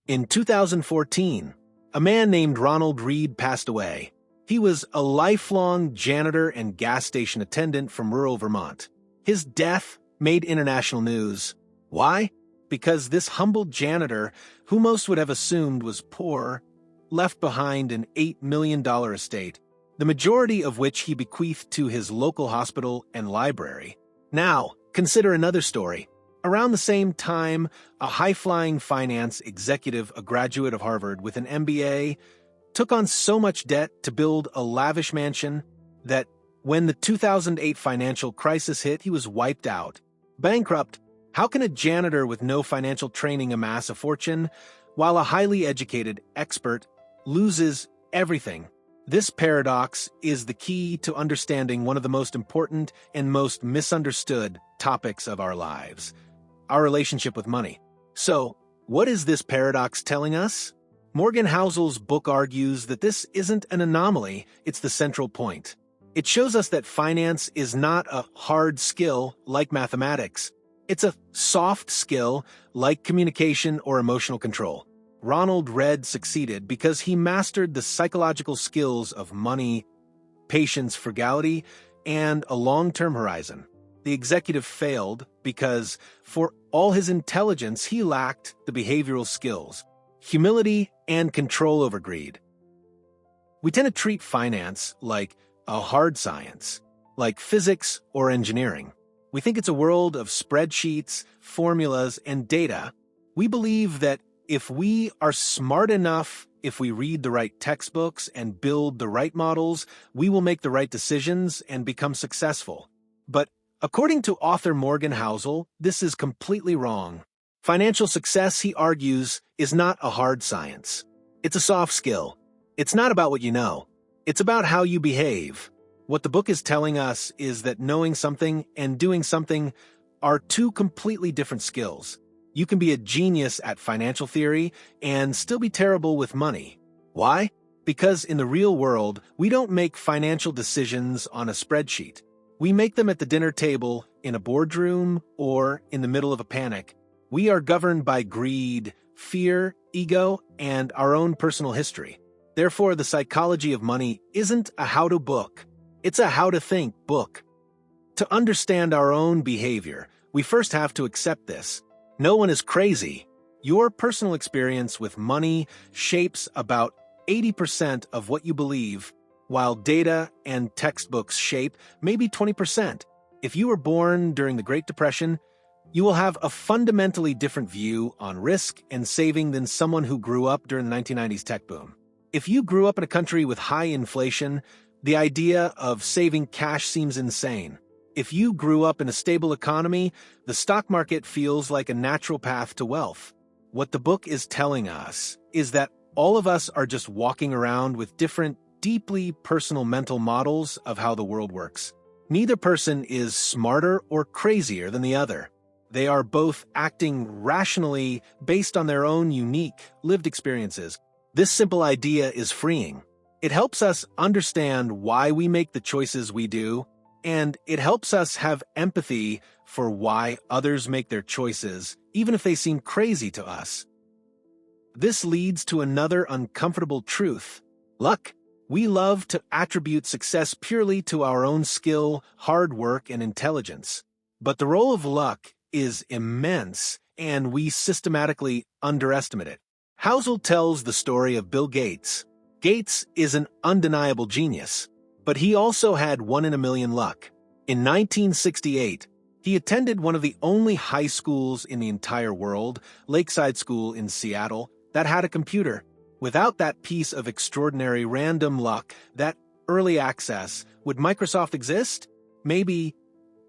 In 2014, a man named Ronald Reed passed away. He was a lifelong janitor and gas station attendant from rural Vermont. His death made international news. Why? Because this humble janitor, who most would have assumed was poor, left behind an $8 million estate, the majority of which he bequeathed to his local hospital and library. Now, consider another story. Around the same time, a high-flying finance executive, a graduate of Harvard with an MBA, took on so much debt to build a lavish mansion that when the 2008 financial crisis hit, he was wiped out. Bankrupt, how can a janitor with no financial training amass a fortune, while a highly educated expert loses everything? This paradox is the key to understanding one of the most important and most misunderstood topics of our lives: our relationship with money. So, what is this paradox telling us? Morgan Housel's book argues that this isn't an anomaly, it's the central point. It shows us that finance is not a hard skill like mathematics. It's a soft skill like communication or emotional control. Ronald Reed succeeded because he mastered the psychological skills of money, patience, frugality, and a long-term horizon. The executive failed because, for all his intelligence, he lacked the behavioral skills, humility, and control over greed. We tend to treat finance like a hard science, like physics or engineering. We think it's a world of spreadsheets, formulas, and data. We believe that if we are smart enough, if we read the right textbooks and build the right models, we will make the right decisions and become successful. But according to author Morgan Housel, this is completely wrong. Financial success, he argues, is not a hard science. It's a soft skill. It's not about what you know. It's about how you behave. What the book is telling us is that knowing something and doing something are two completely different skills. You can be a genius at financial theory and still be terrible with money. Why? Because in the real world, we don't make financial decisions on a spreadsheet. We make them at the dinner table, in a boardroom, or in the middle of a panic. We are governed by greed, fear, ego, and our own personal history. Therefore, the psychology of money isn't a how-to book. It's a how-to-think book. To understand our own behavior, we first have to accept this. No one is crazy. Your personal experience with money shapes about 80% of what you believe, while data and textbooks shape maybe 20%. If you were born during the Great Depression, you will have a fundamentally different view on risk and saving than someone who grew up during the 1990s tech boom. If you grew up in a country with high inflation, the idea of saving cash seems insane. If you grew up in a stable economy, the stock market feels like a natural path to wealth. What the book is telling us is that all of us are just walking around with different, deeply personal mental models of how the world works. Neither person is smarter or crazier than the other. They are both acting rationally based on their own unique, lived experiences. This simple idea is freeing. It helps us understand why we make the choices we do, and it helps us have empathy for why others make their choices, even if they seem crazy to us. This leads to another uncomfortable truth: luck. We love to attribute success purely to our own skill, hard work, and intelligence. But the role of luck is immense, and we systematically underestimate it. Housel tells the story of Bill Gates. Gates is an undeniable genius, but he also had 1 in a million luck. In 1968, he attended one of the only high schools in the entire world, Lakeside School in Seattle, that had a computer. Without that piece of extraordinary random luck, that early access, would Microsoft exist? Maybe,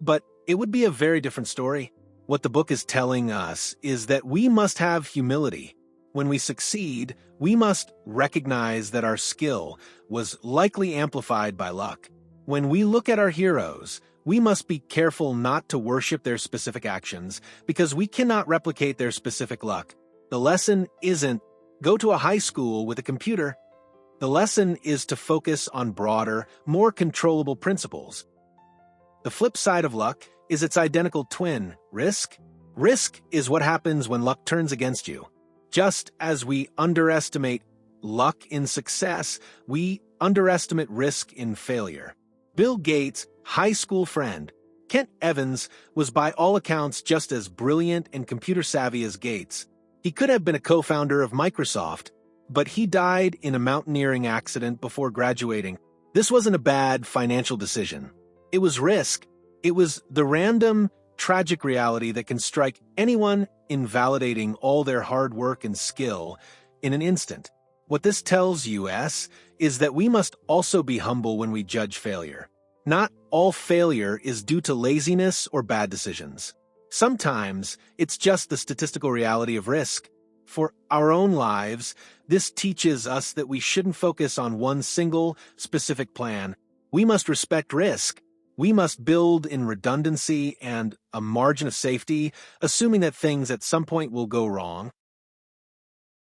but it would be a very different story. What the book is telling us is that we must have humility. When we succeed, we must recognize that our skill was likely amplified by luck. When we look at our heroes, we must be careful not to worship their specific actions because we cannot replicate their specific luck. The lesson isn't go to a high school with a computer. The lesson is to focus on broader, more controllable principles. The flip side of luck is its identical twin, risk. Risk is what happens when luck turns against you. Just as we underestimate luck in success, we underestimate risk in failure. Bill Gates' high school friend, Kent Evans, was by all accounts just as brilliant and computer-savvy as Gates. He could have been a co-founder of Microsoft, but he died in a mountaineering accident before graduating. This wasn't a bad financial decision. It was risk. It was the random, tragic reality that can strike anyone, invalidating all their hard work and skill in an instant. What this tells us is that we must also be humble when we judge failure. Not all failure is due to laziness or bad decisions. Sometimes it's just the statistical reality of risk. For our own lives, this teaches us that we shouldn't focus on one single, specific plan. We must respect risk. We must build in redundancy and a margin of safety, assuming that things at some point will go wrong.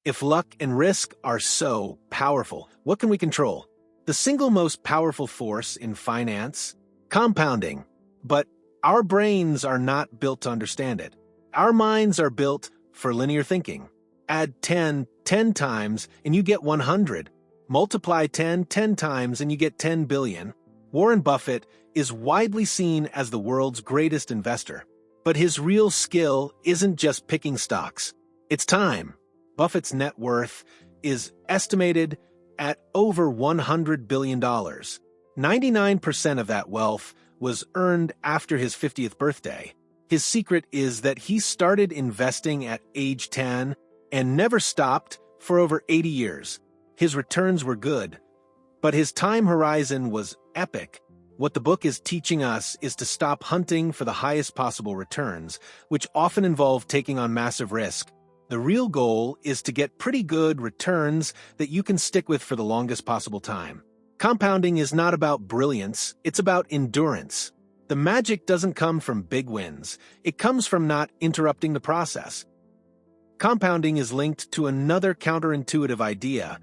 If luck and risk are so powerful, what can we control? The single most powerful force in finance? Compounding. But our brains are not built to understand it. Our minds are built for linear thinking. Add 10 times and you get 100. Multiply 10 times and you get 10 billion. Warren Buffett is widely seen as the world's greatest investor. But his real skill isn't just picking stocks. It's time. Buffett's net worth is estimated at over $100 billion. 99% of that wealth was earned after his 50th birthday. His secret is that he started investing at age 10 and never stopped for over 80 years. His returns were good, but his time horizon was epic. What the book is teaching us is to stop hunting for the highest possible returns, which often involve taking on massive risk. The real goal is to get pretty good returns that you can stick with for the longest possible time. Compounding is not about brilliance, it's about endurance. The magic doesn't come from big wins, it comes from not interrupting the process. Compounding is linked to another counterintuitive idea,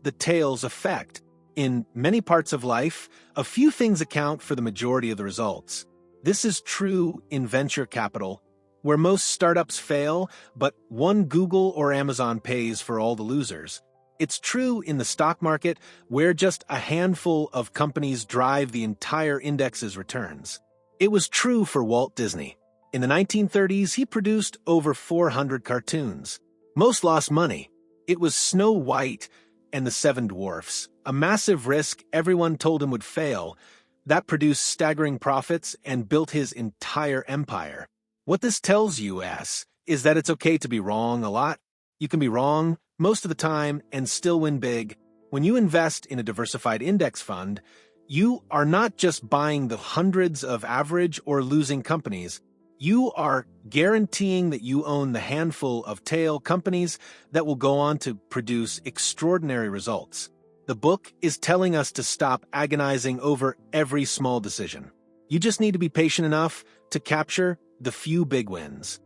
the tails effect. In many parts of life, a few things account for the majority of the results. This is true in venture capital, where most startups fail, but one Google or Amazon pays for all the losers. It's true in the stock market, where just a handful of companies drive the entire index's returns. It was true for Walt Disney. In the 1930s, he produced over 400 cartoons. Most lost money. It was Snow White and the Seven Dwarfs, a massive risk everyone told him would fail, that produced staggering profits and built his entire empire. What this tells us is that it's okay to be wrong a lot. You can be wrong most of the time and still win big. When you invest in a diversified index fund, you are not just buying the hundreds of average or losing companies. You are guaranteeing that you own the handful of tail companies that will go on to produce extraordinary results. The book is telling us to stop agonizing over every small decision. You just need to be patient enough to capture the few big wins.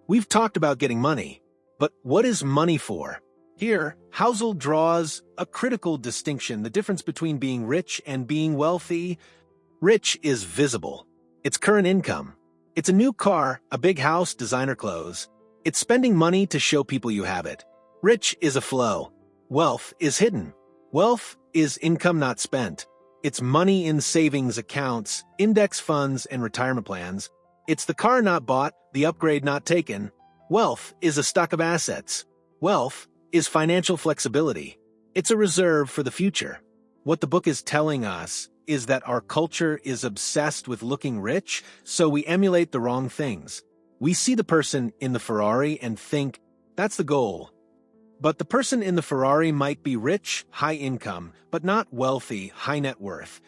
We've talked about getting money, but what is money for? Here, Housel draws a critical distinction, the difference between being rich and being wealthy. Rich is visible. It's current income. It's a new car, a big house, designer clothes. It's spending money to show people you have it. Rich is a flow. Wealth is hidden. Wealth is income not spent. It's money in savings accounts, index funds, and retirement plans. It's the car not bought, the upgrade not taken. Wealth is a stock of assets. Wealth is financial flexibility. It's a reserve for the future. What the book is telling us is that our culture is obsessed with looking rich, so we emulate the wrong things. We see the person in the Ferrari and think, that's the goal. But the person in the Ferrari might be rich, high income, but not wealthy, high net worth.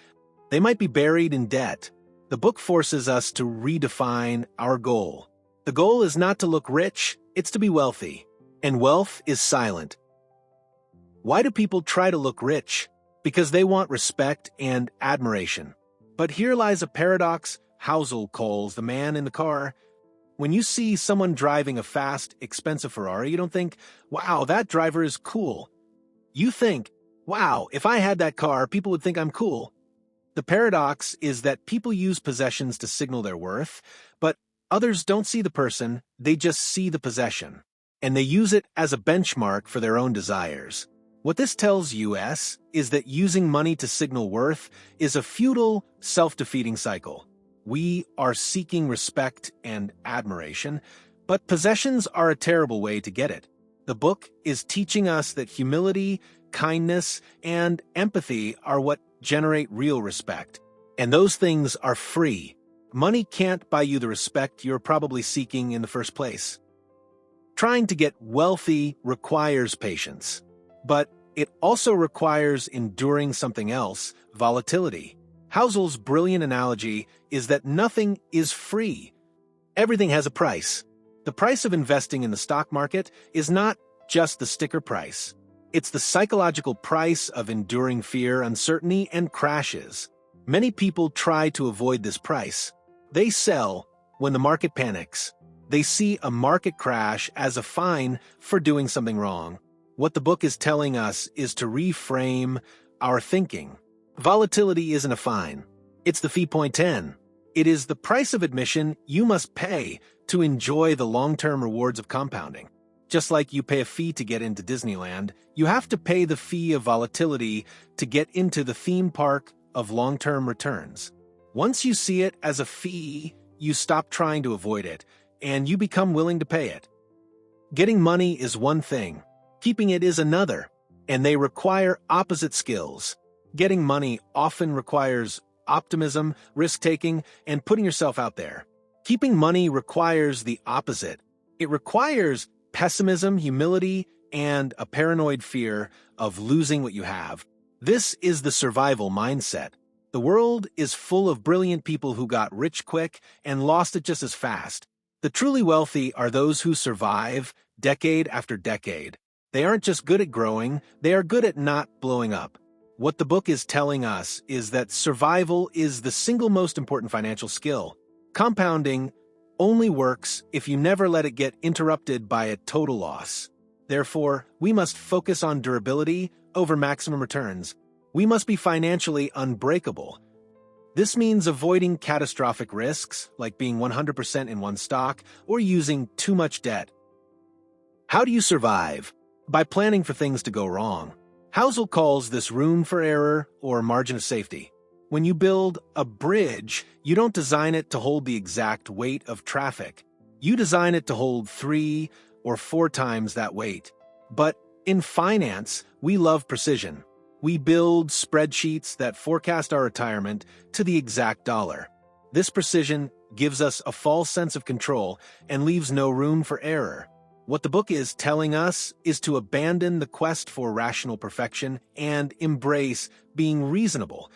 They might be buried in debt. The book forces us to redefine our goal. The goal is not to look rich, it's to be wealthy. And wealth is silent. Why do people try to look rich? Because they want respect and admiration. But here lies a paradox Housel calls the man in the car. When you see someone driving a fast, expensive Ferrari, you don't think, wow, that driver is cool. You think, wow, if I had that car, people would think I'm cool. The paradox is that people use possessions to signal their worth, but others don't see the person, they just see the possession. and they use it as a benchmark for their own desires. What this tells us is that using money to signal worth is a futile, self-defeating cycle. We are seeking respect and admiration, but possessions are a terrible way to get it. The book is teaching us that humility, kindness, and empathy are what generate real respect. And those things are free. Money can't buy you the respect you're probably seeking in the first place. Trying to get wealthy requires patience, but it also requires enduring something else, volatility. Housel's brilliant analogy is that nothing is free. Everything has a price. The price of investing in the stock market is not just the sticker price. It's the psychological price of enduring fear, uncertainty, and crashes. Many people try to avoid this price. They sell when the market panics. They see a market crash as a fine for doing something wrong. What the book is telling us is to reframe our thinking. Volatility isn't a fine. It's the fee point 10. It is the price of admission you must pay to enjoy the long-term rewards of compounding. Just like you pay a fee to get into Disneyland, you have to pay the fee of volatility to get into the theme park of long-term returns. Once you see it as a fee, you stop trying to avoid it, and you become willing to pay it. Getting money is one thing. Keeping it is another, and they require opposite skills. Getting money often requires optimism, risk-taking, and putting yourself out there. Keeping money requires the opposite. It requires pessimism, humility, and a paranoid fear of losing what you have. This is the survival mindset. The world is full of brilliant people who got rich quick and lost it just as fast. The truly wealthy are those who survive decade after decade. They aren't just good at growing, they are good at not blowing up. What the book is telling us is that survival is the single most important financial skill. Compounding only works if you never let it get interrupted by a total loss. Therefore, we must focus on durability over maximum returns. We must be financially unbreakable. This means avoiding catastrophic risks, like being 100% in one stock or using too much debt. How do you survive? By planning for things to go wrong. Housel calls this room for error or margin of safety. When you build a bridge, you don't design it to hold the exact weight of traffic. You design it to hold 3 or 4 times that weight. But in finance, we love precision. We build spreadsheets that forecast our retirement to the exact dollar. This precision gives us a false sense of control and leaves no room for error. What the book is telling us is to abandon the quest for rational perfection and embrace being reasonable.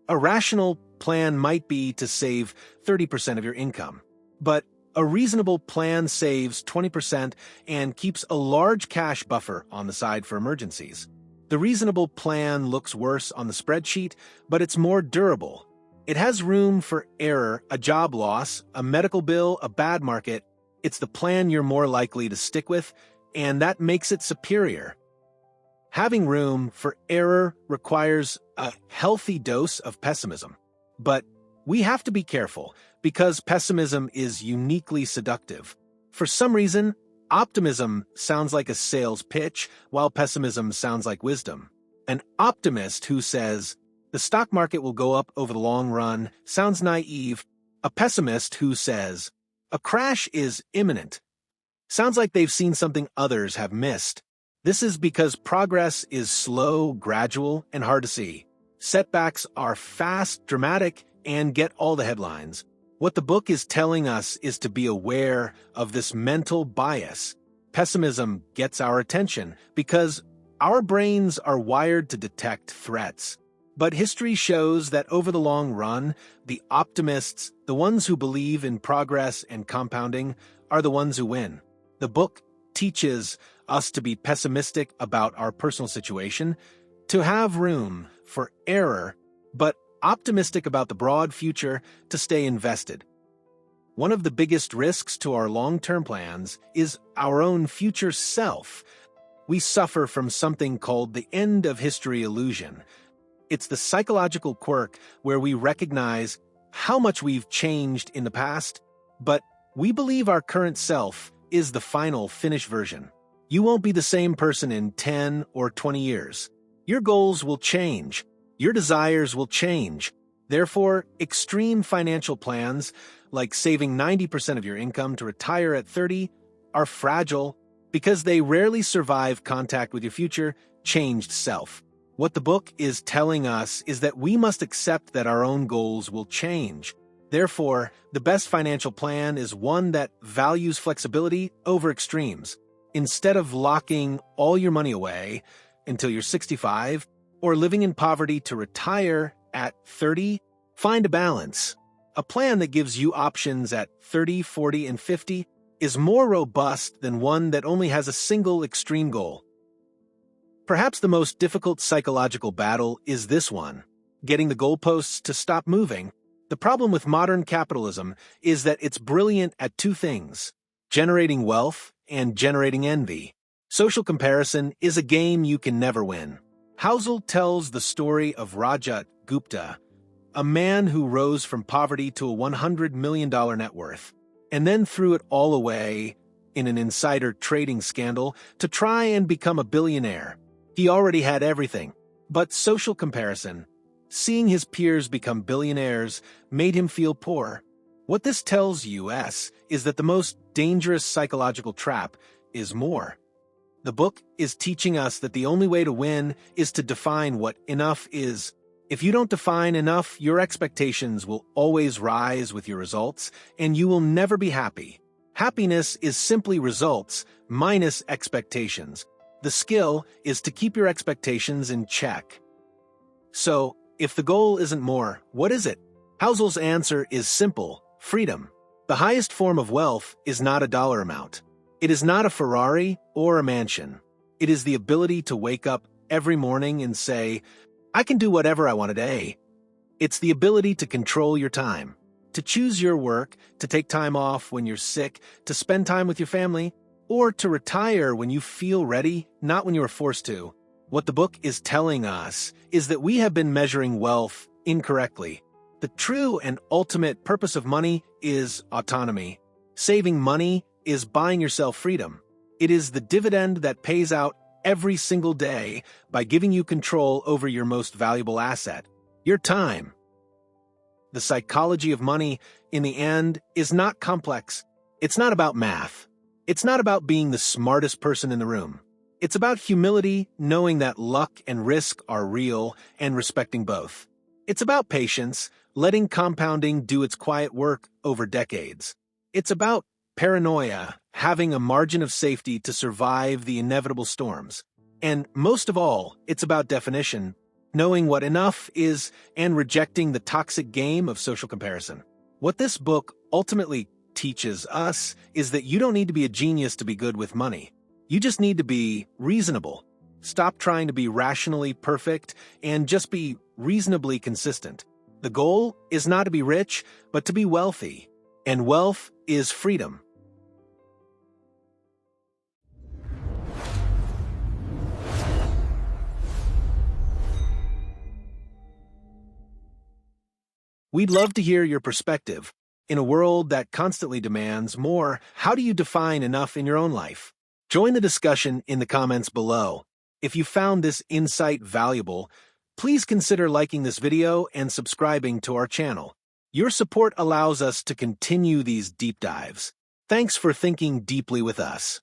A rational plan might be to save 30% of your income, but a reasonable plan saves 20% and keeps a large cash buffer on the side for emergencies. The reasonable plan looks worse on the spreadsheet, but it's more durable. It has room for error, a job loss, a medical bill, a bad market. It's the plan you're more likely to stick with, and that makes it superior. Having room for error requires a healthy dose of pessimism. But we have to be careful, because pessimism is uniquely seductive. For some reason, optimism sounds like a sales pitch, while pessimism sounds like wisdom. An optimist who says, "The stock market will go up over the long run," sounds naive. A pessimist who says, "A crash is imminent," sounds like they've seen something others have missed. This is because progress is slow, gradual, and hard to see. Setbacks are fast, dramatic, and get all the headlines. What the book is telling us is to be aware of this mental bias. Pessimism gets our attention because our brains are wired to detect threats. But history shows that over the long run, the optimists, the ones who believe in progress and compounding, are the ones who win. The book teaches us to be pessimistic about our personal situation, to have room for error, but optimistic about the broad future, to stay invested. One of the biggest risks to our long-term plans is our own future self. We suffer from something called the end of history illusion. It's the psychological quirk where we recognize how much we've changed in the past, but we believe our current self is the final finished version. You won't be the same person in 10 or 20 years. Your goals will change. Your desires will change. Therefore, extreme financial plans, like saving 90% of your income to retire at 30, are fragile because they rarely survive contact with your future, changed self. What the book is telling us is that we must accept that our own goals will change. Therefore, the best financial plan is one that values flexibility over extremes. Instead of locking all your money away until you're 65 or living in poverty to retire at 30, find a balance. A plan that gives you options at 30, 40, and 50 is more robust than one that only has a single extreme goal. Perhaps the most difficult psychological battle is this one: getting the goalposts to stop moving. The problem with modern capitalism is that it's brilliant at two things: generating wealth and generating envy. Social comparison is a game you can never win. Housel tells the story of Rajat Gupta, a man who rose from poverty to a $100 million net worth, and then threw it all away in an insider trading scandal to try and become a billionaire. He already had everything, but social comparison, seeing his peers become billionaires, made him feel poor. What this tells us is that the most dangerous psychological trap is more. The book is teaching us that the only way to win is to define what enough is. If you don't define enough, your expectations will always rise with your results, and you will never be happy. Happiness is simply results minus expectations. The skill is to keep your expectations in check. So, if the goal isn't more, what is it? Housel's answer is simple: freedom. The highest form of wealth is not a dollar amount. It is not a Ferrari or a mansion. It is the ability to wake up every morning and say, I can do whatever I want today. It's the ability to control your time, to choose your work, to take time off when you're sick, to spend time with your family, or to retire when you feel ready, not when you are forced to. What the book is telling us is that we have been measuring wealth incorrectly. The true and ultimate purpose of money is autonomy. Saving money is buying yourself freedom. It is the dividend that pays out every single day by giving you control over your most valuable asset, your time. The psychology of money, in the end, is not complex. It's not about math. It's not about being the smartest person in the room. It's about humility, knowing that luck and risk are real, and respecting both. It's about patience, letting compounding do its quiet work over decades. It's about paranoia, having a margin of safety to survive the inevitable storms. And most of all, it's about definition, knowing what enough is and rejecting the toxic game of social comparison. What this book ultimately teaches us is that you don't need to be a genius to be good with money. You just need to be reasonable. Stop trying to be rationally perfect and just be reasonably consistent. The goal is not to be rich, but to be wealthy. And wealth is freedom. We'd love to hear your perspective. In a world that constantly demands more, how do you define enough in your own life? Join the discussion in the comments below. If you found this insight valuable, please consider liking this video and subscribing to our channel. Your support allows us to continue these deep dives. Thanks for thinking deeply with us.